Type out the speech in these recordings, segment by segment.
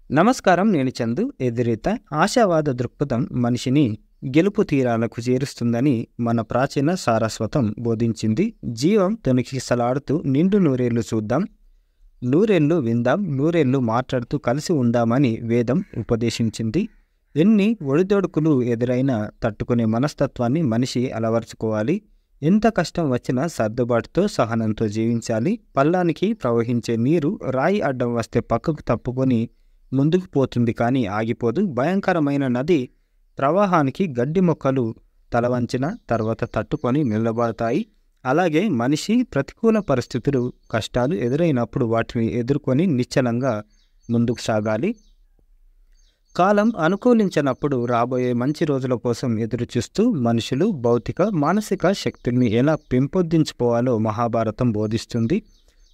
నమస్కారం. నేను చందు. ఎదురీత ఆశావాద దృక్పథం మనిషిని గెలుపు తీరాలకు చేరుస్తుందని మన ప్రాచీన సారస్వతం బోధించింది. జీవం తొణికిసలాడుతూ నిండు నూరేళ్లు చూద్దాం, నూరేళ్లు విందాం, నూరేళ్లు మాట్లాడుతూ కలిసి ఉందామని వేదం ఉపదేశించింది. ఎన్ని ఒడిదొడుకులు ఎదురైనా తట్టుకునే మనస్తత్వాన్ని మనిషి అలవర్చుకోవాలి. ఎంత కష్టం వచ్చినా సర్దుబాటుతో సహనంతో జీవించాలి. పల్లానికి ప్రవహించే నీరు రాయి అడ్డం వస్తే పక్కకు తప్పుకొని ముందుకు పోతుంది, కానీ ఆగిపోదు. భయంకరమైన నది ప్రవాహానికి గడ్డి మొక్కలు తలవంచిన తర్వాత తట్టుకొని నిలబడతాయి. అలాగే మనిషి ప్రతికూల పరిస్థితులు, కష్టాలు ఎదురైనప్పుడు వాటిని ఎదుర్కొని నిశ్చలంగా ముందుకు సాగాలి. కాలం అనుకూలించినప్పుడు రాబోయే మంచి రోజుల కోసం ఎదురుచూస్తూ మనుషులు భౌతిక మానసిక శక్తుల్ని ఎలా పెంపొందించుకోవాలో మహాభారతం బోధిస్తుంది.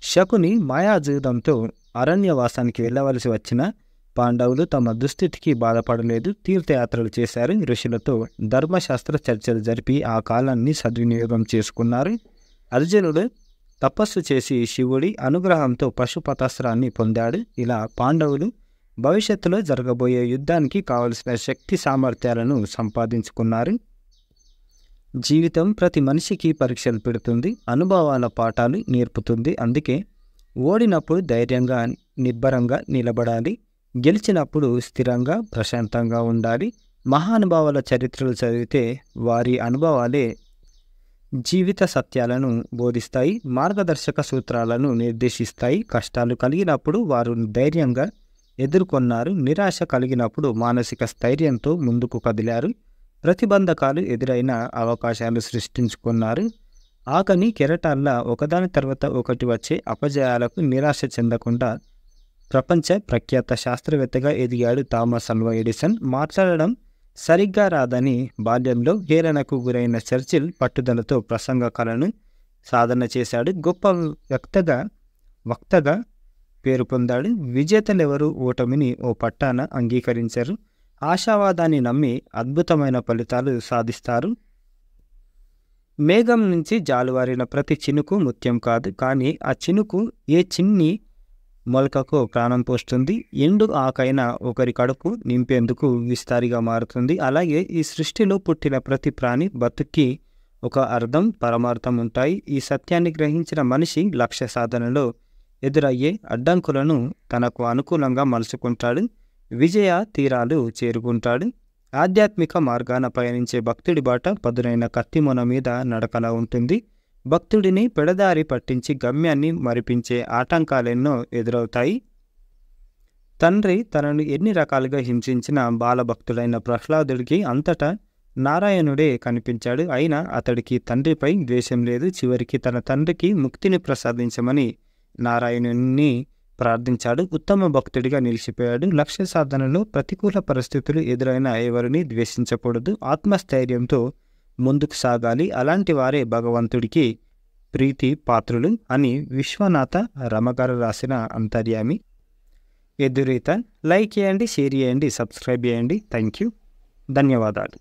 శకుని మాయాజూదంతో అరణ్యవాసానికి వెళ్ళవలసి వచ్చిన పాండవులు తమ దుస్థితికి బాధపడలేదు. తీర్థయాత్రలు చేశారు. ఋషులతో ధర్మశాస్త్ర చర్చలు జరిపి ఆ కాలాన్ని సద్వినియోగం చేసుకున్నారు. అర్జునుడు తపస్సు చేసి శివుడి అనుగ్రహంతో పశుపతాస్త్రాన్ని పొందాడు. ఇలా పాండవులు భవిష్యత్తులో జరగబోయే యుద్ధానికి కావలసిన శక్తి సామర్థ్యాలను సంపాదించుకున్నారు. జీవితం ప్రతి మనిషికి పరీక్షలు పెడుతుంది, అనుభవాల పాఠాలు నేర్పుతుంది. అందుకే ఓడినప్పుడు ధైర్యంగా నిబ్బరంగా నిలబడాలి, గెలిచినప్పుడు స్థిరంగా ప్రశాంతంగా ఉండాలి. మహానుభావుల చరిత్రలు చదివితే వారి అనుభవాలే జీవిత సత్యాలను బోధిస్తాయి, మార్గదర్శక సూత్రాలను నిర్దేశిస్తాయి. కష్టాలు కలిగినప్పుడు వారు ధైర్యంగా ఎదుర్కొన్నారు, నిరాశ కలిగినప్పుడు మానసిక స్థైర్యంతో ముందుకు కదిలారు, ప్రతిబంధకాలు ఎదురైన అవకాశాలు సృష్టించుకున్నారు. ఆకని కెరటాల్లా ఒకదాని తర్వాత ఒకటి వచ్చే అపజయాలకు నిరాశ చెందకుండా ప్రపంచ ప్రఖ్యాత శాస్త్రవేత్తగా ఎదిగాడు థామస్ అల్వా ఎడిసన్. మాట్లాడడం సరిగ్గా రాదని బాల్యంలో హేళనకు గురైన చర్చిల్ పట్టుదలతో ప్రసంగ కళను సాధన చేశాడు. గొప్ప వక్తగా పేరు పొందాడు. విజేతలెవరూ ఓటమిని ఓ పట్టాన అంగీకరించారు. ఆశావాదాన్ని నమ్మి అద్భుతమైన ఫలితాలు సాధిస్తారు. మేఘం నుంచి జాలువారిన ప్రతి చినుకు ముత్యం కాదు, కానీ ఆ చినుకు ఏ చిన్ని మొలకకు ప్రాణం పోస్తుంది. ఎండు ఆకైన ఒకరి కడుపు నింపేందుకు విస్తారిగా మారుతుంది. అలాగే ఈ సృష్టిలో పుట్టిన ప్రతి ప్రాణి బతుక్కి ఒక అర్థం, పరమార్థం ఉంటాయి. ఈ సత్యాన్ని గ్రహించిన మనిషి లక్ష్య సాధనలో ఎదురయ్యే అడ్డంకులను తనకు అనుకూలంగా మలుచుకుంటాడు, విజయ తీరాలు చేరుకుంటాడు. ఆధ్యాత్మిక మార్గాన పయనించే భక్తుడి బాట పదునైన కత్తిమొన మీద నడకలా ఉంటుంది. భక్తుడిని పెడదారి పట్టించి గమ్యాన్ని మరిపించే ఆటంకాలెన్నో ఎదురవుతాయి. తండ్రి తనను ఎన్ని రకాలుగా హింసించిన బాలభక్తుడైన ప్రహ్లాదుడికి అంతటా నారాయణుడే కనిపించాడు. అయినా అతడికి తండ్రిపై ద్వేషం లేదు. చివరికి తన తండ్రికి ముక్తిని ప్రసాదించమని నారాయణుని ప్రార్థించాడు. ఉత్తమ భక్తుడిగా నిలిచిపోయాడు. లక్ష్య సాధనలో ప్రతికూల పరిస్థితులు ఎదురైన ఎవరిని ద్వేషించకూడదు. ఆత్మస్థైర్యంతో ముందుకు సాగాలి. అలాంటి వారే భగవంతుడికి ప్రీతి పాత్రులు అని విశ్వనాథ రమగారు రాసిన అంతర్యామి. ఎదురీత లైక్ చేయండి, షేర్ చేయండి, సబ్స్క్రైబ్ చేయండి. Thank you. ధన్యవాదాలు.